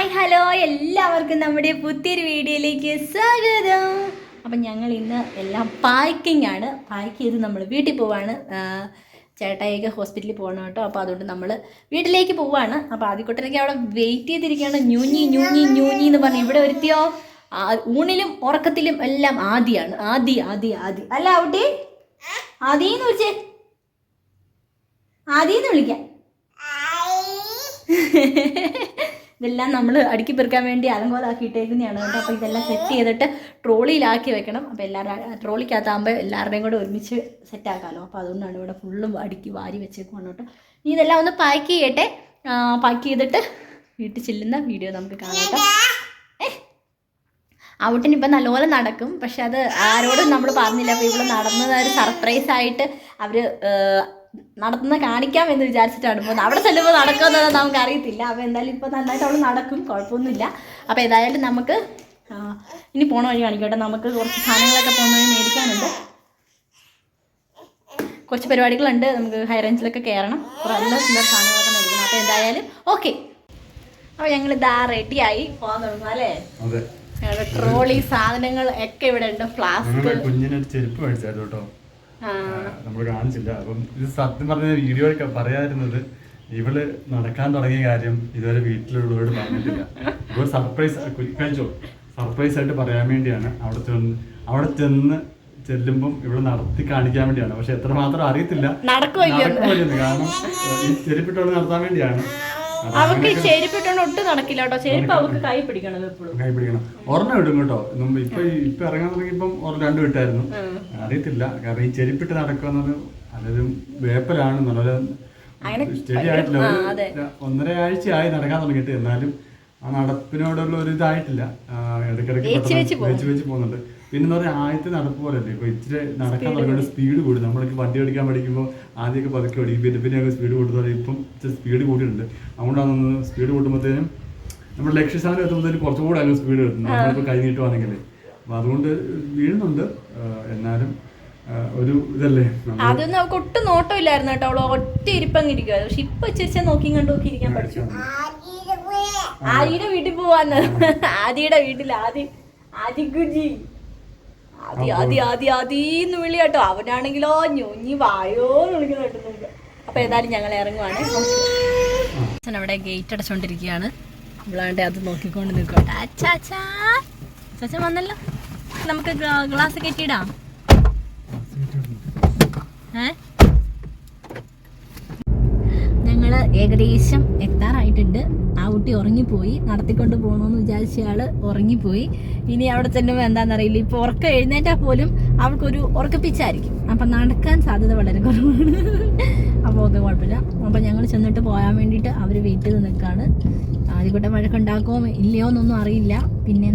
Hi hello എല്ലാവർക്കും നമ്മുടെ പുതിയൊരു വീഡിയോയിലേക്ക് സ്വാഗതം. അപ്പം ഞങ്ങൾ ഇന്ന് എല്ലാം പാക്കിംഗ് ആണ്. പാക്ക് ചെയ്ത് നമ്മൾ വീട്ടിൽ പോവാണ്. ചേട്ടായിക്ക് ഹോസ്പിറ്റലിൽ പോകണം കേട്ടോ. അപ്പോൾ അതുകൊണ്ട് നമ്മൾ വീട്ടിലേക്ക് പോവാണ്. അപ്പോൾ ആദ്യക്കുട്ടനൊക്കെ അവിടെ വെയിറ്റ് ചെയ്തിരിക്കുകയാണ്. ഞൂഞ്ഞി ഞൂഞ്ഞി ഞൂഞ്ഞി എന്ന് പറഞ്ഞ് ഇവിടെ വരുത്തിയോ ഊണിലും ഉറക്കത്തിലും എല്ലാം ആദിയാണ്. ആദി ആദി ആദി അല്ല ഔട്ടി ആദിന്ന് വിളിച്ചേ, ആദിന്ന് വിളിക്കാം. ഇതെല്ലാം നമ്മൾ അടുക്കി പെറുക്കാൻ വേണ്ടി അലങ്കോലാക്കിയിട്ടേക്കുന്നതാണ് കേട്ടോ. അപ്പോൾ ഇതെല്ലാം സെറ്റ് ചെയ്തിട്ട് ട്രോളിയിലാക്കി വെക്കണം. അപ്പോൾ എല്ലാവരും ട്രോളിക്കകത്താകുമ്പോൾ എല്ലാവരുടെയും കൂടെ ഒരുമിച്ച് സെറ്റാക്കാമല്ലോ. അപ്പോൾ അതുകൊണ്ടാണ് ഇവിടെ ഫുള്ളും അടുക്കി വാരി വെച്ചേക്കുവാണ് കേട്ടോ. ഇനി ഇതെല്ലാം ഒന്ന് പാക്ക് ചെയ്യട്ടെ. പാക്ക് ചെയ്തിട്ട് വീട്ടിൽ ചെല്ലുന്ന വീഡിയോ നമുക്ക് കാണാം കേട്ടോ. ഔട്ടിനിപ്പം നല്ലപോലെ നടക്കും, പക്ഷെ അത് ആരോടും നമ്മൾ പറഞ്ഞില്ല. അപ്പോൾ ഇവിടെ നടന്നത് ഒരു സർപ്രൈസായിട്ട് അവർ നടത്തുന്ന കാണിക്കാമെന്ന് വിചാരിച്ചിട്ടാണ് പോകുന്നത്. അവിടെ ചെല്ലുമ്പോൾ നടക്കുമെന്നത് നമുക്ക് അറിയത്തില്ല. അപ്പോൾ എന്തായാലും ഇപ്പോൾ നന്നായിട്ട് അവൾ നടക്കും, കുഴപ്പമൊന്നുമില്ല. അപ്പോൾ ഏതായാലും നമുക്ക് ഇനി പോണ വഴി കാണിക്കട്ടെ. നമുക്ക് കുറച്ച് സാധനങ്ങളൊക്കെ പോകുന്ന വഴി മേടിക്കാനുണ്ട്. കുറച്ച് പരിപാടികളുണ്ട്. നമുക്ക് ഹൈ റേഞ്ചിലൊക്കെ കയറണം. നല്ല സുന്ദര സാധനങ്ങളൊക്കെ മേടിക്കണം. അപ്പോൾ എന്തായാലും ഓക്കെ. അപ്പോൾ ഞങ്ങൾ ഇതാ റെഡിയായി പോകാൻ തുടങ്ങും അല്ലേ? ഞങ്ങളുടെ ട്രോളി സാധനങ്ങൾ ഒക്കെ ഇവിടെ ഉണ്ട്. ഫ്ലാസ്ക്, കുഞ്ഞിനൊരു ചെരുപ്പ് മേടിച്ചായിരുന്നു കേട്ടോ, നമ്മൾ കാണിച്ചില്ല. അപ്പം ഇത് സത്യം പറഞ്ഞ വീഡിയോ പറയാതിരുന്നത് ഇവള് നടക്കാൻ തുടങ്ങിയ കാര്യം ഇതുവരെ വീട്ടിലുള്ളവരോട് പറഞ്ഞിട്ടില്ല. ഇപ്പോൾ സർപ്രൈസ് കഴിച്ചോ, സർപ്രൈസ് ആയിട്ട് പറയാൻ വേണ്ടിയാണ് അവിടെ ചെന്ന് ചെല്ലുമ്പം ഇവിടെ നടത്തി കാണിക്കാൻ വേണ്ടിയാണ്. പക്ഷെ എത്രമാത്രം അറിയത്തില്ല നടക്കുമല്ലോ, കാരണം ഈ ചെരുപ്പിട്ടോട് നടത്താൻ വേണ്ടിയാണ്. അവർക്ക് ചെരുപ്പിട്ടോണ്ട് ഒട്ടും നടക്കില്ല കേട്ടോ. ചെരുപ്പ് അവർക്ക് കൈ പിടിക്കണം, കൈ പിടിക്കണം. ഒരെണ്ണം ഇടും കേട്ടോ. ഇപ്പൊ ഇറങ്ങാൻ തുടങ്ങിയപ്പം രണ്ടും ഇട്ടായിരുന്നു. അറിയത്തില്ല, കാരണം ഈ ചെരുപ്പിട്ട് നടക്കുന്നത് അതൊരു വേപ്പലാണെന്നുള്ളത് സ്റ്റഡി ആയിട്ടില്ല. 1.5 ആഴ്ചയായി നടക്കാൻ തുടങ്ങിയിട്ട്. എന്നാലും ആ നടപ്പിനോടുള്ള ഒരു ഇതായിട്ടില്ല. ഇടയ്ക്കിടയ്ക്ക് വെച്ച് പോകുന്നുണ്ട്. പിന്നെ പറഞ്ഞാൽ ആദ്യത്തെ നടപ്പ് പോലല്ലേ, ഇപ്പൊ ഇച്ചിരി നടക്കാൻ തുടങ്ങിയിട്ട് സ്പീഡ് കൂടി. നമ്മളൊക്കെ വണ്ടി ഓടിക്കാൻ പഠിക്കുമ്പോൾ ആദ്യമൊക്കെ പതുക്കെ ഓടിക്കും, പിന്നെയൊക്കെ സ്പീഡ് കൂട്ടുന്നത്. ഇപ്പം ഇച്ചിരി സ്പീഡ് കൂട്ടിയിട്ടുണ്ട്. അതുകൊണ്ടാണ് സ്പീഡ് കൂട്ടുമ്പോഴത്തേനും നമ്മുടെ ലക്ഷ്യസ്ഥാനം എത്തുമ്പോഴത്തേനും കുറച്ചുകൂടെ അങ്ങ് സ്പീഡ് കിട്ടും നമ്മളിപ്പോൾ കൈ നീട്ടുവാണെങ്കിൽ. അപ്പം അതുകൊണ്ട് വീഴുന്നുണ്ട്. എന്നാലും ഒരു ഇതല്ലേ, അത് നമുക്ക് ഒട്ടും നോട്ടമില്ലായിരുന്നു കേട്ടോ. അവള് ഒറ്റ ഇരിപ്പങ്ങിരിക്കുവായിരുന്നു. പക്ഷെ ഇപ്പൊ ഇച്ചിരി നോക്കി കണ്ടോക്കി ഇരിക്കാൻ പഠിച്ചു. ആദിയുടെ വീട്ടിൽ പോവാന്ന്. ആദിയുടെ വീട്ടിൽ ആദിഗുജി ആദി ആദി ആദി ആദിന്ന് വിളി കേട്ടോ. അവനാണെങ്കിലോ ഞൊഞ്ഞി വായോന്ന് വിളിക്കുന്ന കേട്ടുന്നുണ്ട്. അപ്പൊ ഏതായാലും ഞങ്ങൾ ഇറങ്ങുവാണ്. അച്ഛൻ അവിടെ ഗേറ്റ് അടച്ചോണ്ടിരിക്കുകയാണ്. ഇവളാണ്ട് അത് നോക്കിക്കൊണ്ട് നിൽക്കട്ടെ. അച്ഛൻ വന്നല്ലോ, നമുക്ക് ഗ്ലാസ് കെട്ടിയിടാം. ഞങ്ങൾ ഏകദേശം എത്താറായിട്ടുണ്ട്. ആ കുട്ടി ഉറങ്ങിപ്പോയി. നടത്തിക്കൊണ്ട് പോകണമെന്ന് വിചാരിച്ച ആള് ഉറങ്ങിപ്പോയി. ഇനി അവിടെ ചെല്ലുമ്പോൾ എന്താണെന്നറിയില്ല. ഇപ്പോൾ ഉറക്കം എഴുന്നേറ്റാൽ പോലും അവൾക്കൊരു ഉറക്കപ്പിച്ചായിരിക്കും. അപ്പം നടക്കാൻ സാധ്യത വളരെ കുറവാണ്. അപ്പോൾ ഒക്കെ കുഴപ്പമില്ല. അപ്പം ഞങ്ങൾ ചെന്നിട്ട് പോകാൻ വേണ്ടിയിട്ട് അവർ വെയിറ്റ് ചെയ്ത് നിൽക്കുകയാണ്. ആദ്യക്കൂട്ടം വഴക്കുണ്ടാക്കുമോ ഇല്ലയോ എന്നൊന്നും അറിയില്ല. പിന്നെ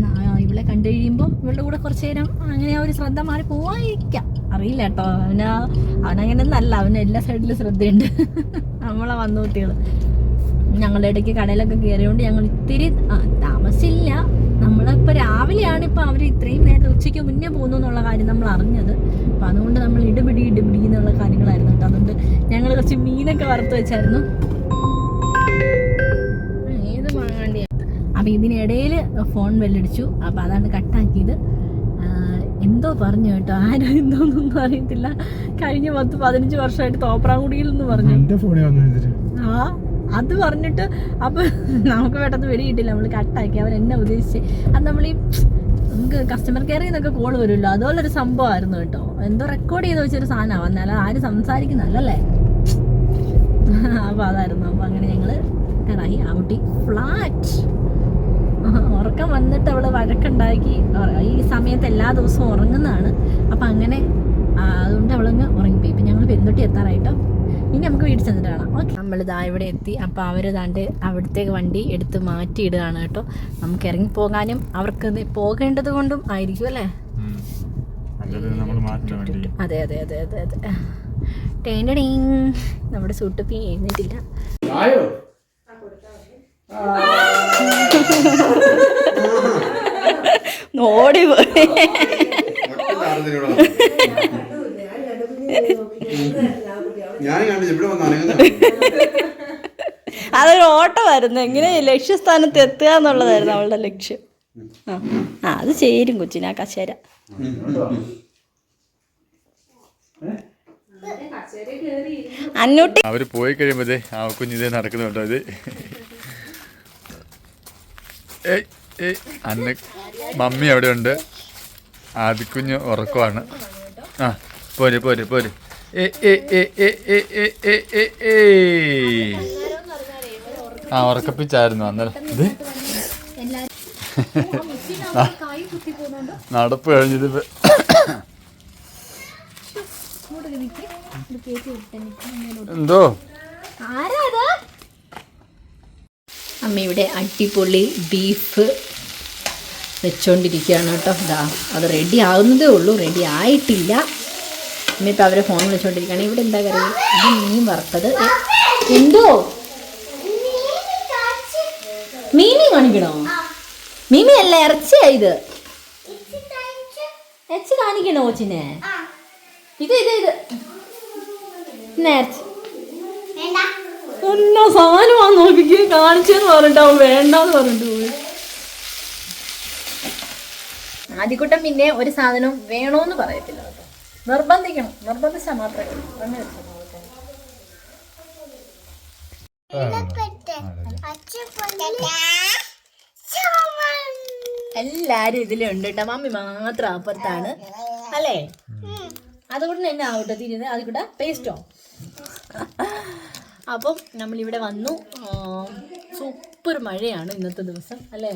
ഇവളെ കണ്ടു കഴിയുമ്പോൾ ഇവളുടെ കൂടെ കുറച്ച് നേരം അങ്ങനെ ഒരു ശ്രദ്ധ മാറി പോവാതിരിക്കാം, അറിയില്ല കേട്ടോ. അവനങ്ങനെ ഒന്നല്ല, അവന് എല്ലാ സൈഡിലും ശ്രദ്ധയുണ്ട്. നമ്മളെ വന്നു കുട്ടികൾ ഞങ്ങളുടെ ഇടയ്ക്ക് കടയിലൊക്കെ കയറിയോണ്ട് ഞങ്ങൾ ഇത്തിരി താമസിച്ചില്ല. നമ്മളിപ്പോൾ രാവിലെയാണ് ഇപ്പോൾ അവർ ഇത്രയും നേരം ഉച്ചയ്ക്ക് മുന്നേ പോകുന്നു എന്നുള്ള കാര്യം നമ്മൾ അറിഞ്ഞത്. അപ്പം അതുകൊണ്ട് നമ്മൾ ഇടിപിടി എന്നുള്ള കാര്യങ്ങളായിരുന്നു കേട്ടോ. അതുകൊണ്ട് ഞങ്ങൾ കുറച്ച് മീനൊക്കെ വറുത്ത് വെച്ചായിരുന്നു. ഏത് വാങ്ങാണ്ടിയാണ്. അപ്പം ഇതിനിടയിൽ ഫോൺ ബെല്ലടിച്ചു. അപ്പം അതാണ് കട്ടാക്കിയത്. എന്തോ പറഞ്ഞു കേട്ടോ, ആരും എന്തോന്നൊന്നും അറിയത്തില്ല. കഴിഞ്ഞ 10-15 വർഷമായിട്ട് തോപ്രാംകുടിയിൽ നിന്ന് പറഞ്ഞു. അത് പറഞ്ഞിട്ട് അപ്പം നമുക്ക് പെട്ടെന്ന് വെടി കിട്ടില്ല. നമ്മൾ കട്ടാക്കി. അവർ എന്നെ ഉദ്ദേശിച്ച് അത് നമുക്ക് കസ്റ്റമർ കെയറിൽ നിന്നൊക്കെ കോൾ വരുമല്ലോ, അതുപോലൊരു സംഭവമായിരുന്നു കേട്ടോ. എന്തോ റെക്കോർഡ് ചെയ്ത് വെച്ചൊരു സാധനമാണ് വന്നാലും ആരും സംസാരിക്കുന്നല്ലേ. അപ്പോൾ അതായിരുന്നു. അപ്പോൾ അങ്ങനെ ഞങ്ങൾ ഇറങ്ങി. ആ കുട്ടി ഫ്ലാറ്റ് ഉറക്കം വന്നിട്ട് അവൾ വഴക്കുണ്ടാക്കി. ഈ സമയത്ത് എല്ലാ ദിവസവും ഉറങ്ങുന്നതാണ്. അപ്പം അങ്ങനെ അതുകൊണ്ട് അവളങ്ങ് ഉറങ്ങിപ്പോയി. ഇപ്പം ഞങ്ങൾ പെരുന്തൊട്ടി എത്താറായിട്ടോ. ഇനി നമുക്ക് വീട്ടിൽ ചെന്നിട്ട് കാണാം. ഓക്കെ, നമ്മളിതാ ഇവിടെ എത്തി. അപ്പോൾ അവർ ദാണ്ട് അവിടുത്തേക്ക് വണ്ടി എടുത്ത് മാറ്റിയിടുകയാണ് കേട്ടോ. നമുക്ക് ഇറങ്ങിപ്പോകാനും അവർക്ക് പോകേണ്ടത് കൊണ്ടും ആയിരിക്കും അല്ലേ. അതെ അതെ അതെ അതെ അതെ. നമ്മുടെ സൂട്ടുപ്പി എഴുന്നേറ്റില്ല. ഓടി പോയി. അതൊരു ഓട്ടമായിരുന്നു, എങ്ങനെ ലക്ഷ്യസ്ഥാനത്ത് എത്തുക എന്നുള്ളതായിരുന്നു അവളുടെ ലക്ഷ്യം. ആ അത് ചേരും കൊച്ചിന് ആ കസേര. അന്നൂട്ടി അവര് പോയി കഴിയുമ്പോഴേ ആ കുഞ്ഞിതേ നടക്കുന്നുണ്ടോ ഇത്. അന്ന് മമ്മി അവിടെ ഉണ്ട്, ആദിക്കുഞ്ഞ് ഉറക്കമാണ്. ആ പോര് പോര് പോര്. ആ ഉറക്കപ്പിച്ചായിരുന്നു അന്നേരം. ഇത് നടപ്പ് കഴിഞ്ഞത് എന്തോ. അമ്മയുടെ അടിപൊളി ബീഫ് വെച്ചോണ്ടിരിക്കുകയാണ് കേട്ടോ. ഇതാ അത് റെഡി ആവുന്നതേ ഉള്ളൂ, റെഡി ആയിട്ടില്ല. ഇന്നിപ്പോൾ അവരെ ഫോൺ വിളിച്ചോണ്ടിരിക്കുകയാണ്. ഇവിടെ എന്താ കറി? ഇത് മീൻ വറുത്തത്. എന്തോ മീമി കാണിക്കണോ? മീമി അല്ല, ഇറച്ചിയായത്. ഇറച്ചി കാണിക്കണോ കൊച്ചിനെ? ഇത് ഇത് ഇത് നേർച്ച എന്നാ സാധനമാന്ന് നോക്കിക്ക്, കാണിച്ചെന്ന് പറഞ്ഞിട്ടാവും വേണ്ടെന്ന് പറഞ്ഞിട്ട് പോയി. ആദ്യക്കൂട്ടം പിന്നെ ഒരു സാധനം വേണോന്ന് പറയത്തില്ല കേട്ടോ, നിർബന്ധിക്കണം, നിർബന്ധിച്ചാൽ മാത്രമേ അങ്ങനെ വെച്ചാൽ. എല്ലാരും ഇതിലുണ്ട് കേട്ടോ, മമ്മി മാത്രം അപ്പുറത്താണ് അല്ലേ? അതുകൊണ്ട് തന്നെ ആവട്ടെ തിരിഞ്ഞ് അത് കൂടെ പേസ്റ്റോ. അപ്പം നമ്മളിവിടെ വന്നു. സൂപ്പർ മഴയാണ് ഇന്നത്തെ ദിവസം അല്ലേ?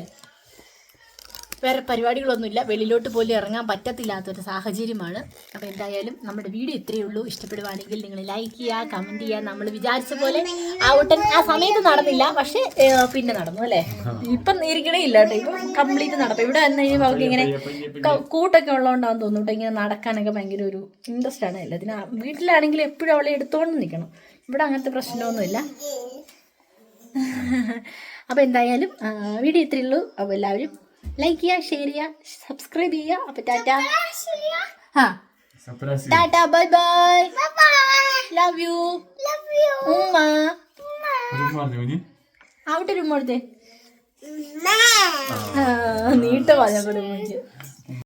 വേറെ പരിപാടികളൊന്നുമില്ല, വെളിയിലോട്ട് പോലും ഇറങ്ങാൻ പറ്റത്തില്ലാത്തൊരു സാഹചര്യമാണ്. അപ്പോൾ എന്തായാലും നമ്മുടെ വീഡിയോ ഇത്രയേ ഉള്ളൂ. ഇഷ്ടപ്പെടുവാണെങ്കിൽ നിങ്ങൾ ലൈക്ക് ചെയ്യുക, കമൻറ്റ് ചെയ്യുക. നമ്മൾ വിചാരിച്ച പോലെ ആ സമയത്ത് നടന്നില്ല, പക്ഷേ പിന്നെ നടന്നു അല്ലേ? ഇപ്പം ഇരിക്കണേ ഇല്ല കേട്ടോ, ഇപ്പം കംപ്ലീറ്റ് നടക്കും. ഇവിടെ വന്നു കഴിഞ്ഞാൽ അവർക്ക് ഇങ്ങനെ കൂട്ടൊക്കെ ഉള്ളതുകൊണ്ടാണെന്ന് തോന്നുന്നു കേട്ടോ, ഇങ്ങനെ നടക്കാനൊക്കെ ഭയങ്കര ഒരു ഇൻട്രസ്റ്റ് ആണ് എല്ലാത്തിനും. വീട്ടിലാണെങ്കിൽ എപ്പോഴും അവളെ എടുത്തുകൊണ്ട് നിൽക്കണം, ഇവിടെ അങ്ങനത്തെ പ്രശ്നമൊന്നുമില്ല. അപ്പോൾ എന്തായാലും വീഡിയോ ഇത്രയേ ഉള്ളൂ. അപ്പോൾ എല്ലാവരും ലൈക്ക് ചെയ്യുക, ഷെയർ ചെയ്യുക, സബ്സ്ക്രൈബ് ചെയ്യുക. അപ്പോൾ Tata, Tata, bye bye, love you. അവിടെ ഒരു മോളത്തെ നീട്ട പറഞ്ഞ